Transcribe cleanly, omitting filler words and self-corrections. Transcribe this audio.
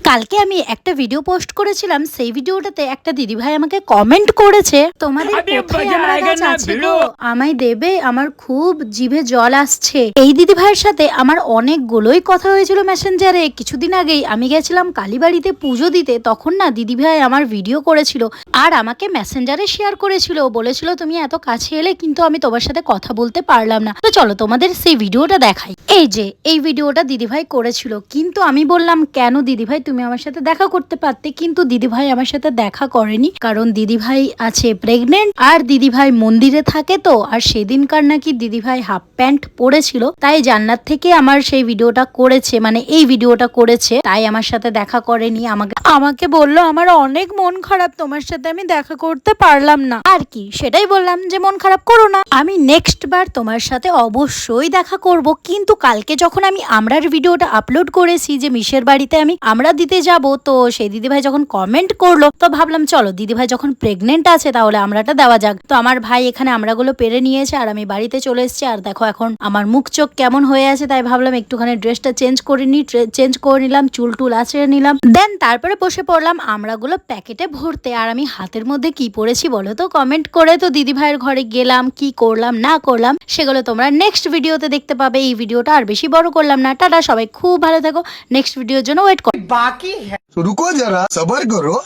কালকে আমি একটা ভিডিও পোস্ট করেছিলাম, সেই ভিডিওটাতে একটা দিদিভাই আমাকে কমেন্ট করেছে, তোমাদের কোথায় আমরা গাছ আছে গো, আমায় দেবে, আমার খুব জিভে জল আসছে। এই দিদিভাইয়ের সাথে আমার অনেকগুলোই কথা হয়েছিল মেসেঞ্জারে। কিছুদিন আগেই আমি গেছিলাম কালীবাড়িতে পুজো দিতে, তখন না দিদিভাই আমার ভিডিও করেছিল আর আমাকে মেসেঞ্জারে শেয়ার করেছিল, বলেছিল তুমি এত কাছে এলে কিন্তু আমি তোমার সাথে কথা বলতে পারলাম না। তো চলো তোমাদের সেই ভিডিওটা দেখাই। এই যে এই ভিডিওটা দিদিভাই করেছিল, কিন্তু আমি বললাম কেন দিদিভাই তুমি আমার সাথে দেখা করতে পারতে, কিন্তু দিদিভাই আমার সাথে দেখা করেনি, কারণ দিদিভাই আছে প্রেগনেন্ট আর দিদিভাই মন্দিরে থাকে তো, আর সেদিনকার নাকি দিদিভাই হাফ প্যান্ট পরেছিল, তাই জান্নাত থেকে আমার সেই ভিডিওটা করেছে, মানে এই ভিডিওটা করেছে, তাই আমার সাথে দেখা করেনি। আমাকে বললো আমার অনেক মন খারাপ, তোমার সাথে আমি দেখা করতে পারলাম না। আর কি, সেটাই বললাম যে মন খারাপ করো না, আমি নেক্সট বার তোমার সাথে অবশ্যই দেখা করব। কিন্তু কালকে যখন আমি আমরার ভিডিওটা আপলোড করেছি যে মিশের বাড়িতে আমি আমরা দিতে যাব, তো সেই দিদিভাই যখন কমেন্ট করলো, তো ভাবলাম চলো দিদিভাই যখন প্রেগনেন্ট আছে তাহলে আমরাটা দেওয়া যাক। তো আমার ভাই এখানে আমরাগুলো পেরে নিয়েছে আর আমি বাড়িতে চলে এসেছি। আর দেখো এখন আমার মুখ চোখ কেমন হয়ে আছে, তাই ভাবলাম একটুখানি ড্রেসটা চেঞ্জ করে নিলাম, চুল টুল আঁচড়ে নিলাম, দেন তারপরে বসে পড়লাম আমরাগুলো প্যাকেটে ভরতে। আর আমি হাতের মধ্যে কি পরেছি বলো তো কমেন্ট করে। তো দিদিভাইয়ের ঘরে গেলাম, কি করলাম না করলাম সেগুলো তোমরা নেক্সট ভিডিওতে দেখতে পাবে। এই ভিডিওটা আর বেশি বড় করলাম না। টাটা, সবাই খুব ভালো থাকো, নেক্সট ভিডিওর জন্য ওয়েট করো। बाकी है, रुको जरा सबर करो।